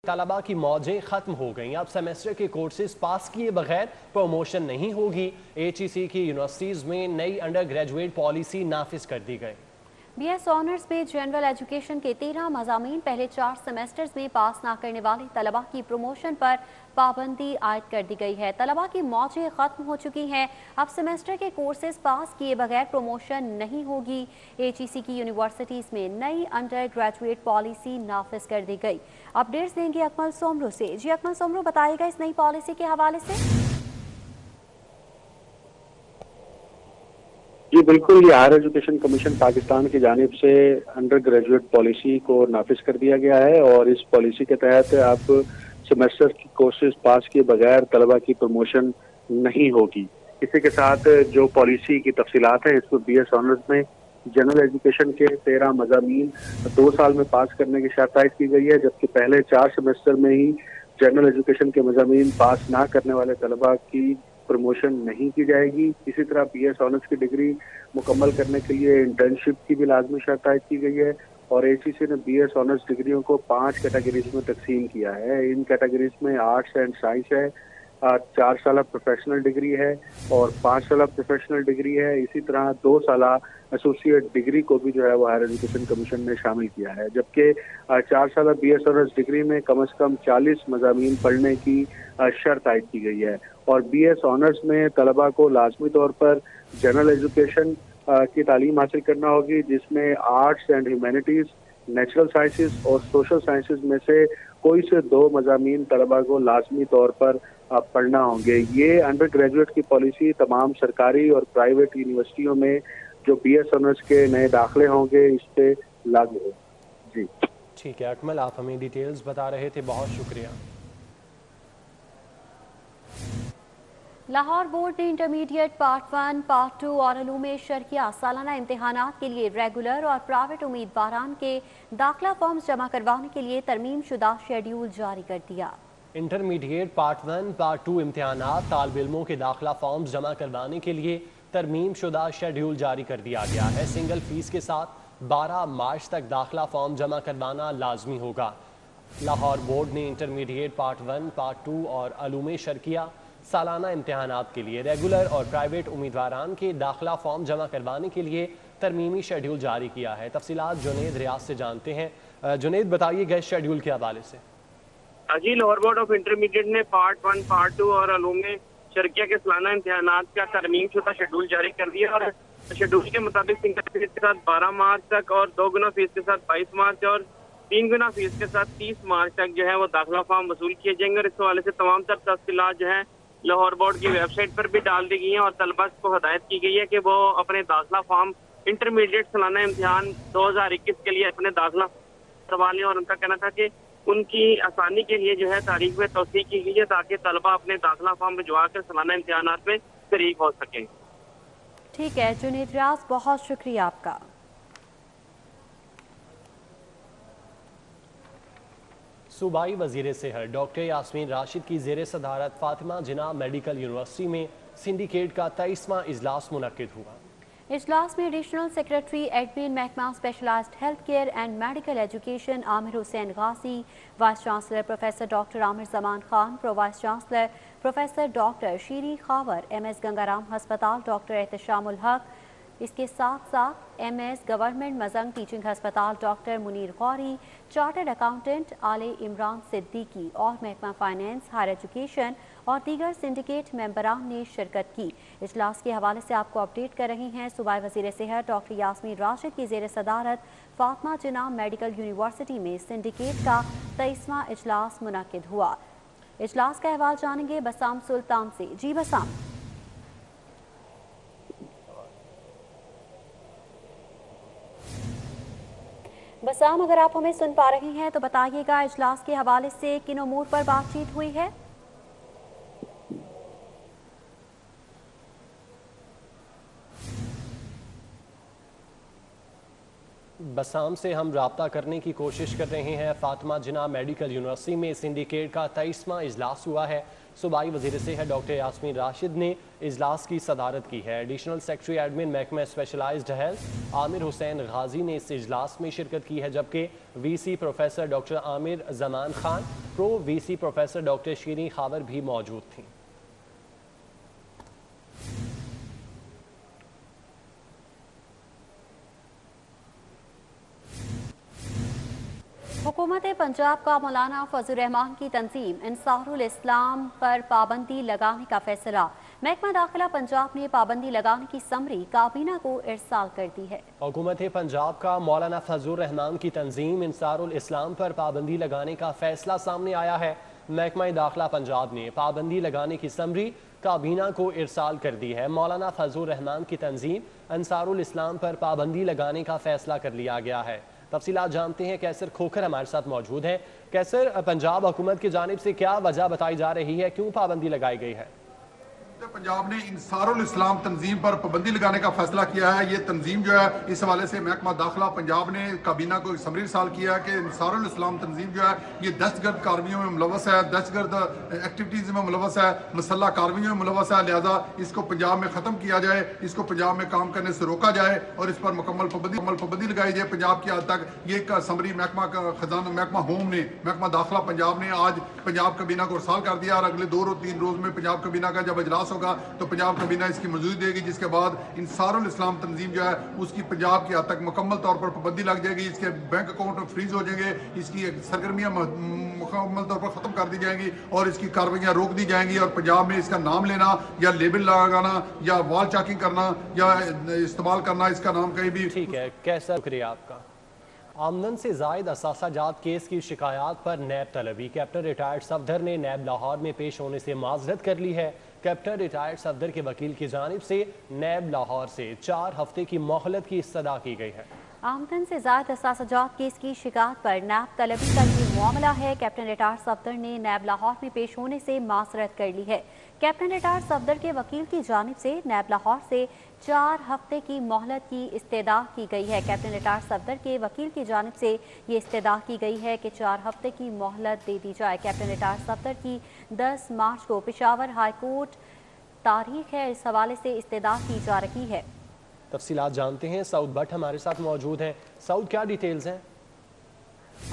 तलबा की मौजें खत्म हो गईं। अब सेमेस्टर के कोर्सेज पास किए बगैर प्रमोशन नहीं होगी। HEC की यूनिवर्सिटीज़ में नई अंडर ग्रेजुएट पॉलिसी नाफिज कर दी गई। BS ऑनर्स में जनरल एजुकेशन के 13 मज़ामीन पहले 4 सेमेस्टर्स में पास ना करने वाले तलबा की प्रमोशन पर पाबंदी आयद कर दी गई है। तलबा की मौजें ख़त्म हो चुकी हैं। अब सेमेस्टर के कोर्सेज पास किए बगैर प्रमोशन नहीं होगी। HEC की यूनिवर्सिटीज़ में नई अंडर ग्रेजुएट पॉलिसी नाफिज कर दी गई। अपडेट्स देंगे अकमल सोमरू से। जी अकमल सोमरू, बताइएगा इस नई पॉलिसी के हवाले से। जी बिल्कुल, ये हायर एजुकेशन कमीशन पाकिस्तान की जानिब से अंडर ग्रेजुएट पॉलिसी को नाफिज कर दिया गया है और इस पॉलिसी के तहत अब सेमेस्टर की कोर्सेज पास किए बगैर तलबा की प्रमोशन नहीं होगी। इसी के साथ जो पॉलिसी की तफसीलात हैं, इसमें BS ऑनर्स में जनरल एजुकेशन के 13 मज़ामीन 2 साल में पास करने की शर्त आयद की गई है, जबकि पहले 4 सेमेस्टर में ही जनरल एजुकेशन के मज़ामीन पास ना करने वाले तलबा की प्रमोशन नहीं की जाएगी। इसी तरह BS ऑनर्स की डिग्री मुकम्मल करने के लिए इंटर्नशिप की भी लाजमी शर्त आयद की गई है और HEC ने BS ऑनर्स डिग्रियों को 5 कैटेगरीज में तकसीम किया है। इन कैटेगरीज में आर्ट्स एंड साइंस है, 4 साल प्रोफेशनल डिग्री है और 5 साल प्रोफेशनल डिग्री है। इसी तरह 2 साल एसोसिएट डिग्री को भी जो है वो हायर एजुकेशन कमीशन ने शामिल किया है, जबकि 4 साल BS ऑनर्स डिग्री में कम से कम 40 मज़ामीन पढ़ने की शर्त आयद की गई है और BS ऑनर्स में तलबा को लाजमी तौर पर जनरल एजुकेशन की तालीम हासिल करना होगी, जिसमें arts and humanities, natural sciences और सोशल साइंसेज में से कोई से 2 मज़ामीन तलबा को लाजमी तौर पर पढ़ना होंगे। ये अंडर ग्रेजुएट की पॉलिसी तमाम सरकारी और प्राइवेट यूनिवर्सिटियों में जो BS ऑनर्स के नए दाखिले होंगे इस पे लागू हो। जी ठीक है अकमल, आप हमें डिटेल्स बता रहे थे, बहुत शुक्रिया। लाहौर बोर्ड ने इंटरमीडिएट पार्ट 1, पार्ट 2 और अलूम शर्किया सालाना इम्तहानात के लिए रेगुलर और प्राइवेट उम्मीदवारान के दाखिला फॉर्म्स जमा करवाने के लिए तरमीम शुदा शेड्यूल जारी कर दिया। इंटरमीडिएट पार्ट 1, पार्ट 2 इम्तहानात तालिब इल्मों के दाखिला फॉर्म्स जमा करवाने के लिए तरमीम शुदा शेड्यूल जारी कर दिया गया है। सिंगल फीस के साथ 12 मार्च तक दाखिला फॉर्म जमा करवाना लाजमी होगा। लाहौर बोर्ड ने इंटरमीडिएट पार्ट 1, पार्ट 2 और अलूम शर्किया सालाना इम्तहानात के लिए रेगुलर और प्राइवेट उम्मीदवारान के दाखिला फॉर्म जमा करवाने के लिए तरमीमी शेड्यूल जारी किया है। तफसीलात जुनेद रियाज से जानते हैं। जुनेद, बताइएगा इस शेड्यूल के हवाले से। जी, लाहौर बोर्ड ऑफ इंटरमीडिएट ने पार्ट 1, पार्ट 2 और अलूम शर्किया के सालाना इम्तहानात का तरमीम शुदा शेड्यूल जारी कर दिया और शेड्यूल के मुताबिक सिंगल फीस के साथ 12 मार्च तक और 2 गुना फीस के साथ 22 मार्च और 3 गुना फीस के साथ 30 मार्च तक जो है वो दाखिला फॉर्म वसूल किए जाएंगे और इस हवाले से तमाम तर तफसीलात जो है लाहौर बोर्ड की वेबसाइट पर भी डाल दी गई है और तलबा को हदायत की गई है कि वो अपने दाखिला फॉर्म इंटरमीडिएट सालाना इम्तिहान 2021 के लिए अपने दाखिला करवा लें और उनका कहना था कि उनकी आसानी के लिए जो है तारीख में तौसीक की गई है ताकि तलबा अपने दाखिला फॉर्म भिजवा कर सालाना इम्तिहानात में शरीक हो सकें। ठीक है जुनेद रियाज, बहुत शुक्रिया आपका। सूबाई वज़ीर सेहत डॉक्टर यास्मीन राशिद की ज़ेर सदारत फातिमा जिन्ना मेडिकल यूनिवर्सिटी में सिंडिकेट का 23वां इजलास मुनक्किद हुआ। इजलास में एडिशनल सेक्रेटरी एडमिन महकमा specialised health care and medical education Amir Hussain Ghazi, vice chancellor professor doctor Aamir Zaman Khan, pro vice chancellor professor doctor Shiri Khawar, MS Gangaram हस्पताल डॉक्टर एहतशामुल हक, इसके साथ साथ MS गवर्नमेंट मजंग टीचिंग हस्पताल doctor Munir Ghauri, chartered accountant Aale Imran Siddiqui और महकमा फाइनेंस, हायर एजुकेशन और दीगर सिंडिकेट मेंबरान ने शिरकत की। इजलास के हवाले से आपको अपडेट कर रही हैं सूबाई वज़ीर सेहत डॉक्टर यास्मीन राशिद की ज़ेर सदारत फातिमा जिन्ना मेडिकल यूनिवर्सिटी में सिंडिकेट का 23वां इजलास मुनक्किद हुआ। इजलास का अहवाल जानेंगे बसाम सुल्तान से। जी बसाम। बसाम, अगर आप हमें सुन पा रही हैं तो बताइएगा इजलास के हवाले से किन उमूर पर बातचीत हुई है। बसाम से हम रब्ता करने की कोशिश कर रहे हैं। फातिमा जिन्ना मेडिकल यूनिवर्सिटी में सिंडिकेट का 23वां इजलास हुआ है। सूबाई वज़ीर सेहत डॉक्टर यास्मीन राशिद ने इजलास की सदारत की है। एडिशनल सेक्रेटरी एडमिन महकमा स्पेशलाइज्ड हेल्थ आमिर हुसैन गाजी ने इस इजलास में शिरकत की है, जबकि VC professor doctor Aamir Zaman Khan, pro VC professor doctor Shiri Khawar भी मौजूद थीं। हुकूमत पंजाब का मौलाना फजल रहमान की तंजीम अंसारुल इस्लाम पर पाबंदी लगाने का फैसला। महकमा दाखिला पंजाब ने पाबंदी लगाने की समरी काबीना को इरसाल कर दी है। हुकूमत पंजाब का मौलाना फजल रहमान की तंजीम अंसारुल इस्लाम पर पाबंदी लगाने का फैसला सामने आया है। महकमा दाखिला पंजाब ने पाबंदी लगाने की समरी काबीना को इरसाल कर दी है। मौलाना फजल रहमान की तंजीम अंसारुल इस्लाम पर पाबंदी लगाने का फैसला कर लिया गया है। तफसीलात जानते हैं, कैसर खोखर हमारे साथ मौजूद हैं। कैसर, पंजाब हुकूमत की जानिब से क्या वजह बताई जा रही है, क्यों पाबंदी लगाई गई है? पंजाब ने इंसारुल इस्लाम तंजीम पर पाबंदी लगाने का फैसला किया है। ये तंजीम जो है, इस हवाले से महकमा दाखिला पंजाब ने काबीना को समरी इरसाल किया है कि इंसारुल इस्लाम तंजीम जो है ये दहशतगर्द कार्रवाइयों में मुलवस है, दहशतगर्द एक्टिविटीज़ में मुलवस है, मसल्ला कार्रवाइयों में मुलवस है। लिहाजा इसको पंजाब में ख़त्म किया जाए, इसको पंजाब में काम करने से रोका जाए और इस पर मुकम्मल पाबंदी लगाई जाए। पंजाब की हद तक ये समरी महकमा खजाना महकमा होम ने, महकमा दाखिला पंजाब ने आज पंजाब काबीना को इरसाल कर दिया और अगले 2-3 रोज में पंजाब काबीना का जब इजलास होगा तो पंजाब काबीना इसकी मंजूरी देगी, जिसके बाद इंसारुल इस्लाम तंजीम जो है उसकी पंजाब की हद तक मुकम्मल तौर पर पाबंदी लग जाएगी। इसके बैंक अकाउंट फ्रीज हो जाएंगे, इसकी सरगर्मियां मुकम्मल तौर पर खत्म कर दी जाएंगी और इसकी कार्रवाइयां रोक दी जाएंगी और पंजाब में इसका नाम लेना या लेबल लगाना या वॉल चैकिंग करना या इस्तेमाल करना, इसका नाम कहीं भी। ठीक है, कैसा शुक्रिया आपका। आमदन से जायद असासाजात केस की शिकायत पर नैब तलबी। कैप्टन रिटायर्ड सफदर ने नैब लाहौर में पेश होने से माजरत कर ली है। कैप्टन रिटायर्ड सफदर के वकील की जानिब से नैब लाहौर से 4 हफ्ते की मोहलत की इस्तदा की गई है। आमदन से जायद असासाजात केस की शिकायत पर नैब तलबी का ये मामला है। कैप्टन रिटायर्ड सफदर ने नैब लाहौर में पेश होने से माजरत कर ली है। कैप्टन रिटायर्ड सफदर के वकील की जानिब से नैब लाहौर से 4 हफ्ते की मोहलत की इस्तदा की गई है। कैप्टन रिटायर्ड सफदर के वकील की जानिब से ये इस्तदा की गई है कि 4 हफ्ते की मोहलत दे दी जाए। कैप्टन रिटायर्ड सफदर की 10 मार्च को पेशावर हाई कोर्ट तारीख है, इस हवाले से इस्तदा की जा रही है। तफसीलात जानते हैं, सऊद भट्ट हमारे साथ मौजूद हैं। सऊद, क्या डिटेल्स हैं?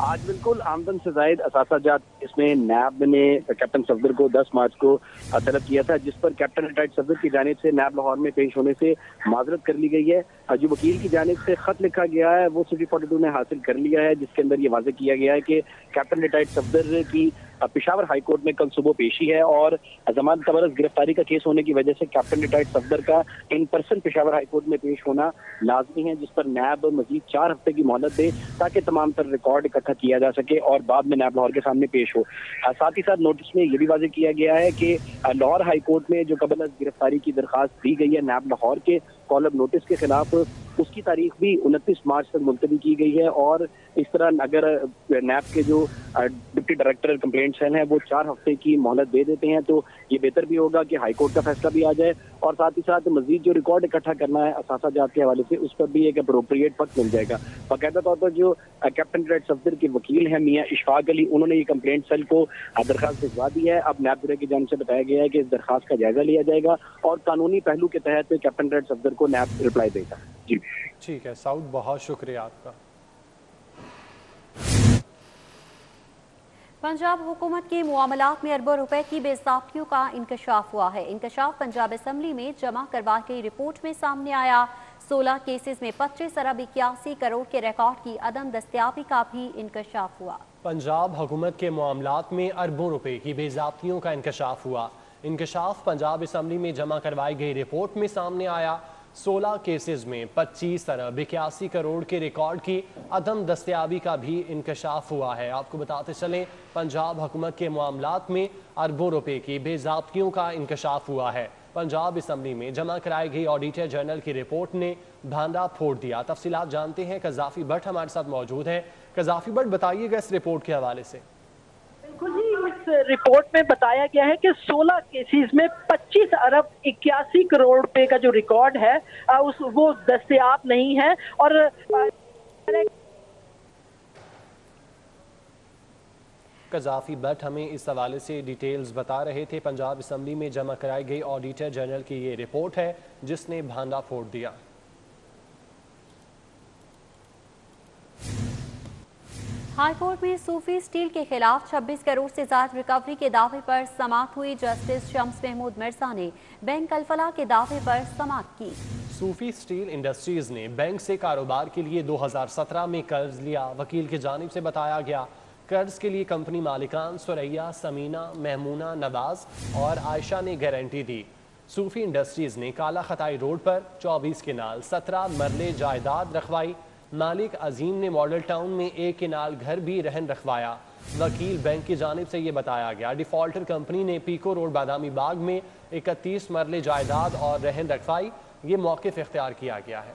आज बिल्कुल आमदन से जायद असासाजात इसमें नैब ने कैप्टन सफदर को 10 मार्च को तलब किया था, जिस पर कैप्टन रिटायर्ड सफदर की जानिब से नैब लाहौर में पेश होने से माजरत कर ली गई है। जो वकील की जानिब से खत लिखा गया है वो सिटी 42 ने हासिल कर लिया है, जिसके अंदर ये वाज़ेह किया गया है कि कैप्टन रिटायर्ड सफदर की पेशावर हाई कोर्ट में कल सुबह पेशी है और जमानत तबरस गिरफ्तारी का केस होने की वजह से कैप्टन रिटायर्ड सफदर का in person Peshawar high court में पेश होना लाजमी है, जिस पर नैब मजीद 4 हफ्ते की मोहलत दे ताकि तमाम तर रिकॉर्ड इकट्ठा किया जा सके और बाद में नैब लाहौर के सामने पेश हो। साथ ही साथ नोटिस में यह भी वाज़ेह किया गया है कि लाहौर हाई कोर्ट में जो कबल गिरफ्तारी की दरखास्त दी गई है नैब लाहौर के कॉलम नोटिस के खिलाफ, उसकी तारीख भी 29 मार्च तक मुलतवी की गई है। और इस तरह अगर नैब के जो डिप्टी डायरेक्टर कंप्लेंट सेल है वो 4 हफ्ते की मोहलत दे देते हैं तो ये बेहतर भी होगा कि हाई कोर्ट का फैसला भी आ जाए और साथ ही साथ मजीद जो रिकॉर्ड इकट्ठा करना है असासाजात के हवाले से उस पर भी एक अप्रोप्रिएट वक्त मिल जाएगा। बाकायदा तौर पर जो कैप्टन रिटायर्ड सफदर के वकील हैं मियां इशफाक अली, उन्होंने ये कंप्लेंट सेल को दरखास्त भिजवा दी है। अब नैब की जानिब से बताया गया है कि इस दरखास्त का जायजा लिया जाएगा और कानूनी पहलू के तहत कैप्टन रिटायर्ड सफदर को नैब रिप्लाई देगा। जी ठीक है सऊद, बहुत शुक्रिया आपका। पंजाब हुकूमत के मुआमलात में अरबों रुपए की बेज़ाब्तियों का इंकशाफ हुआ है। इंकशाफ पंजाब असम्बली में जमा करवाई गई रिपोर्ट में सामने आया। 16 केसेस में 25 अरब 81 करोड़ के रिकॉर्ड की अदम दस्तयाबी का भी इंकशाफ हुआ। पंजाब हुकूमत के मामलात में अरबों रुपए की बेज़ाब्तियों का इंकशाफ हुआ। इंकशाफ पंजाब असम्बली में जमा करवाई गई रिपोर्ट में सामने आया। 16 केसेस में 25 अरब 81 करोड़ के रिकॉर्ड की अदम दस्तयाबी का भी इंकशाफ हुआ है। आपको बताते चलें, पंजाब हुकूमत के मामलात में अरबों रुपए की बेज़ाब्तियों का इंकशाफ हुआ है। पंजाब असम्बली में जमा कराई गई ऑडिटर जनरल की रिपोर्ट ने भांडा फोड़ दिया। तफसीलात जानते हैं, कज़ाफी भट्ट हमारे साथ मौजूद हैं। कज़ाफी भट्ट, बताइएगा इस रिपोर्ट के हवाले से। बिल्कुल जी, इस रिपोर्ट में बताया गया है कि 16 केसेस में 25 अरब 81 करोड़ रुपए का जो रिकॉर्ड है वो दस्तयाब नहीं है और قذافی بٹ ہمیں اس حوالے سے ڈیٹیلز بتا رہے تھے. پنجاب اسمبلی میں جمع کرائی گئی آڈیٹر جنرل کی یہ رپورٹ ہے جس نے بھانڈا پھوڑ دیا. ہائی کورٹ میں صوفی اسٹیل کے خلاف 26 کروڑ سے زائد ریکوری کے دعوے پر سماعت ہوئی. جسٹس شمس محمود مرزا نے بینک الفلاح کے دعوے پر سماعت کی. صوفی اسٹیل انڈسٹریز نے بینک سے کاروبار کے لیے 2017 میں قرض لیا. وکیل کی جانب سے بتایا گیا قرض کے لیے کمپنی مالکان سریہ، سمینہ، محمونہ، نواز اور عائشہ نے گارنٹی دی. صوفی انڈسٹریز نے کالا خطائی روڈ پر 24 کنال 17 مرلے جائیداد رکھوائی. مالک عظیم نے ماڈل ٹاؤن میں 1 کنال گھر بھی رہن رکھوایا. وکیل بینک کی جانب سے یہ بتایا گیا ڈیفالٹر کمپنی نے پیکو روڈ بادامی باغ میں 31 مرلے جائیداد اور رہن رکھوائی. یہ موقف اختیار کیا گیا ہے.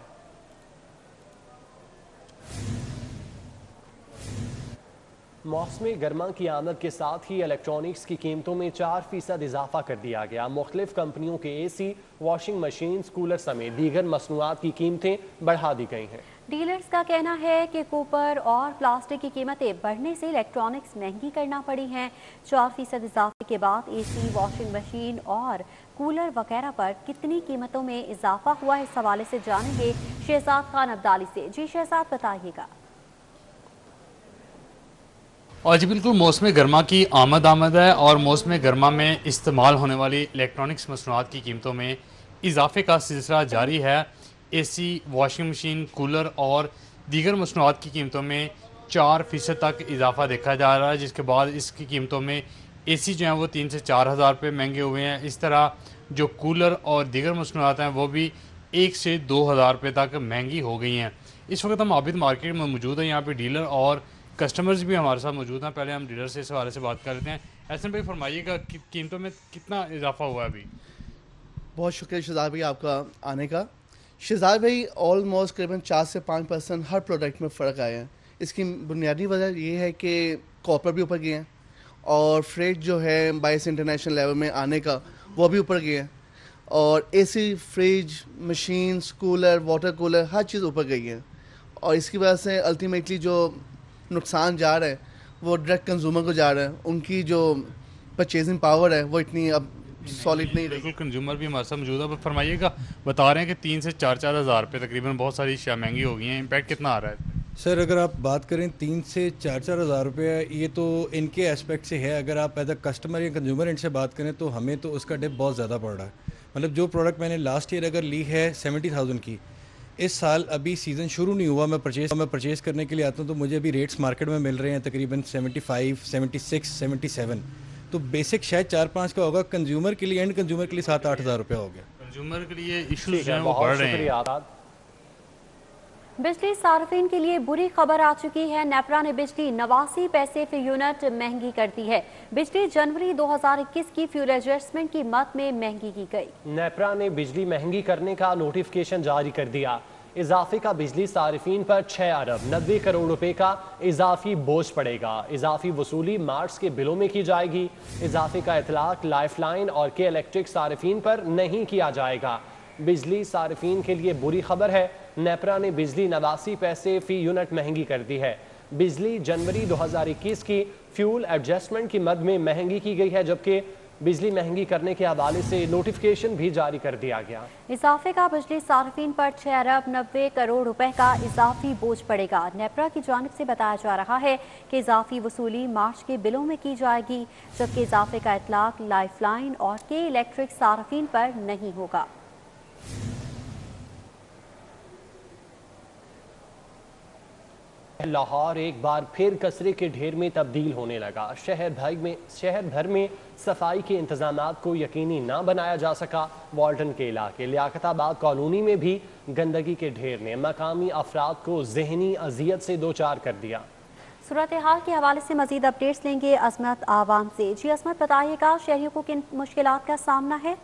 موسم گرما کی آمد کے ساتھ ہی الیکٹرانکس کی قیمتوں میں 4% اضافہ کر دیا گیا. مختلف کمپنیوں کے اے سی، واشنگ مشینز، کولر سمیت دیگر مصنوعات کی قیمتیں بڑھا دی گئی ہیں. ڈیلرز کا کہنا ہے کہ کوپر اور پلاسٹک کی قیمتیں بڑھنے سے الیکٹرانکس مہنگی کرنا پڑی ہیں. 4% اضافے کے بعد اے سی، واشنگ مشین اور کولر وغیرہ پر کتنی قیمتوں میں اضافہ ہوا ہے، اس حوالے سے جانیں گے شہزاد خان عبدالی سے. جی شہزاد بتائیے گا. جی بالکل، موسم گرما کی آمد ہے اور موسم گرما میں استعمال ہونے والی الیکٹرانکس مصنوعات کی قیمتوں میں اضافے کا سلسلہ جاری ہے. اے سی، واشنگ مشین، کولر اور دیگر مصنوعات کی قیمتوں میں 4% تک اضافہ دیکھا جا رہا ہے، جس کے بعد اس کی قیمتوں میں اے سی جو ہیں وہ 3 سے 4 ہزار روپے مہنگے ہوئے ہیں. اس طرح جو کولر اور دیگر مصنوعات ہیں وہ بھی 1 سے 2 ہزار روپے تک مہنگی ہو گئی ہیں. اس وقت ہم عابد مارکیٹ میں موجود ہیں. یہاں پہ ڈیلر اور کسٹمرز بھی ہمارے ساتھ موجود ہیں. پہلے ہم ڈیلر سے اس حوالے سے بات کر لیتے ہیں. احسن بھائی فرمائیے گا قیمتوں میں کتنا اضافہ ہوا ہے ابھی؟ بہت شکریہ شہزاد بھائی آپ کا آنے کا. شہزاد بھائی آلموسٹ قریباً 4 سے 5% ہر پروڈکٹ میں فرق آیا ہے. اس کی بنیادی وجہ یہ ہے کہ کاپر بھی اوپر گئے ہیں اور فریٹ جو ہے بائیس انٹرنیشنل لیول میں آنے کا وہ بھی اوپر گئے ہیں، اور A C, fridge, machines, cooler, water cooler ہر چیز اوپر گئی ہے. اور اس کی وجہ سے الٹیمیٹلی جو نقصان جا رہا ہے وہ ڈائریکٹ کنزیومر کو جا رہا ہے. ان کی جو پرچیزنگ پاور ہے وہ اتنی اب سالڈ نہیں رہی. بالکل، کنزیومر بھی ہمارے ساتھ موجود ہے. فرمائیے گا، بتا رہے ہیں کہ 3 سے 4 ہزار روپے تقریباً بہت ساری اشیاء مہنگی ہو گئی ہیں. امپیکٹ کتنا آ رہا ہے سر؟ اگر آپ بات کریں 3 سے 4 ہزار روپے، یہ تو ان کے اسپیکٹ سے ہے. اگر آپ ایز اے کسٹمر یا کنزیومر ان سے بات کریں تو ہمیں تو اس کا ڈپ بہت زیادہ پڑ رہا ہے. مطلب جو پروڈکٹ میں نے لاسٹ ایئر اگر لی ہے 70,000 کی، اس سال ابھی سیزن شروع نہیں ہوا، میں پرچیز کرنے کے لیے آتا ہوں تو مجھے ابھی ریٹس مارکیٹ میں مل رہے ہیں تقریباً 75، 76، 77. تو بیسک شاید 4-5 کا ہوگا. کنزیومر کے لیے، اینڈ کنزیومر کے لیے 7-8 ہزار روپے ہو گیا. کنزیومر کے لیے ایشوز جو ہیں وہ بڑھ رہے ہیں. بجلی صارفین کے لیے بری خبر آ چکی ہے. نیپرا نے بجلی 89 پیسے فی یونٹ مہنگی کر دی ہے. بجلی جنوری 2021 کی فیول ایڈجسٹمنٹ کی مد میں مہنگی کی گئی. نیپرا نے بجلی مہنگی کرنے کا نوٹیفکیشن جاری کر دیا. اضافے کا بجلی صارفین پر 6 ارب 90 کروڑ روپے کا اضافی بوجھ پڑے گا. اضافی وصولی مارچ کے بلوں میں کی جائے گی. اضافے کا اطلاق لائف لائن اور کے الیکٹرک صارفین پر نہیں کیا جائے گا. بجلی صارفین کے لیے بری خبر ہے. نیپرا نے بجلی 89 پیسے فی یونٹ مہنگی کر دی ہے. بجلی جنوری 2021 کی فیول ایڈجسٹمنٹ کی مد میں مہنگی کی گئی ہے، جبکہ بجلی مہنگی کرنے کے حوالے سے نوٹیفکیشن بھی جاری کر دیا گیا. اضافے کا بجلی صارفین پر 6 ارب 90 کروڑ روپے کا اضافی بوجھ پڑے گا. نیپرا کی جانب سے بتایا جا رہا ہے کہ اضافی وصولی مارچ کے بلوں میں کی جائے گی، جبکہ اضافے کا اطلاق لائف لائن اور کے الیکٹرک صارفین پر نہیں ہوگا. لاہور ایک بار پھر کچرے کے ڈھیر میں تبدیل ہونے لگا. شہر بھر میں صفائی کے انتظامات کو یقینی نہ بنایا جا سکا. والٹن کے علاقے لیاقت آباد کالونی میں بھی گندگی کے ڈھیر نے مقامی افراد کو ذہنی اذیت سے دوچار کر دیا. صورتحال کے حوالے سے مزید اپڈیٹس لیں گے عظمت عوام سے. جی عظمت بتائیے گا، شہریوں کو کن مشکلات کا سامنا ہے؟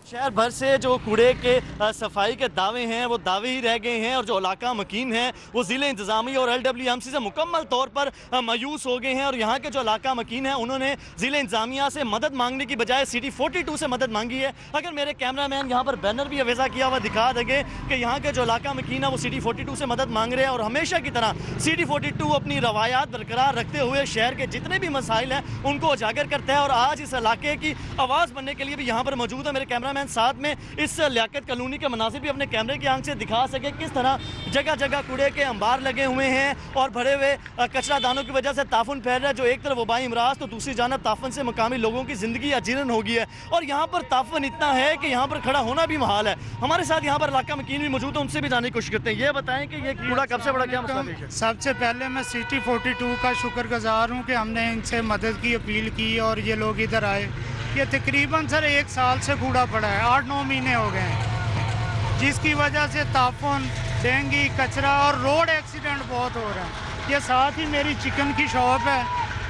शहर भर से जो कूड़े के सफाई के दावे हैं वो दावे ही रह गए हैं और जो इलाका मकीन हैं वो ज़िले इंतज़ामिया और LWMC से मुकम्मल तौर पर मायूस हो गए हैं और यहाँ के जो इलाका मकीन हैं उन्होंने ज़िले इंतज़ामिया से मदद मांगने की बजाय सिटी 42 से मदद मांगी है। अगर मेरे कैमरामैन यहाँ पर बैनर भी अवेज़ा किया हुआ दिखा देंगे कि यहाँ के जो इलाका मकीन है वो सिटी 42 से मदद मांग रहे हैं और हमेशा की तरह सिटी 42 अपनी रवायात बरकरार रखते हुए शहर के जितने भी मसाइल हैं उनको उजागर करता है और आज इस इलाके की आवाज़ बनने के लिए भी यहाँ पर मौजूद है। मेरे कैमरामैन साथ में इस लियाकत कॉलोनी के मनासिर भी अपने कैमरे की आंख से दिखा सके किस तरह जगह जगह कूड़े के अंबार लगे हुए हैं और भरे हुए कचरा दानों की वजह से ताफुन फैल रहा है। जो एक तरफ वबाई अमराज तो दूसरी जानब ताफुन से मकामी लोगों की ज़िंदगी अजीरन हो गई है और यहाँ पर ताफुन इतना है कि यहाँ पर खड़ा होना भी महाल है। हमारे साथ यहाँ पर इलाका मकीन भी मौजूद है, उनसे भी जानने की कोशिश करते हैं। ये बताएं कि ये कूड़ा कब से बड़ा क्या मसला है? सबसे पहले मैं सिटी 42 का शुक्रगुजार हूँ कि हमने इनसे मदद की अपील की और ये लोग इधर आए। ये तकरीबन सर 1 साल से कूड़ा पड़ा है, 8-9 महीने हो गए हैं, जिसकी वजह से ताफुन, डेंगू, कचरा और रोड एक्सीडेंट बहुत हो रहे हैं। ये साथ ही मेरी चिकन की शॉप है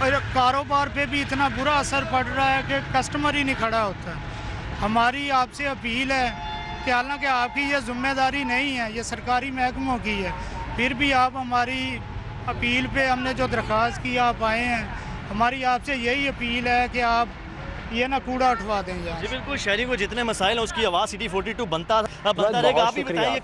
और कारोबार पे भी इतना बुरा असर पड़ रहा है कि कस्टमर ही नहीं खड़ा होता। हमारी आपसे अपील है कि हालांकि आपकी ये जिम्मेदारी नहीं है, ये सरकारी महकमों की है, फिर भी आप हमारी अपील पे हमने जो दरख्वास्त की आप आए हैं, हमारी आपसे यही अपील है कि आप ये ना कूड़ा उठवा दें। जी बिल्कुल, शहरी को जितने मसाइल हैं उसकी आवाज़ सिटी 42 बनता रहेगा। आप भी बताइए।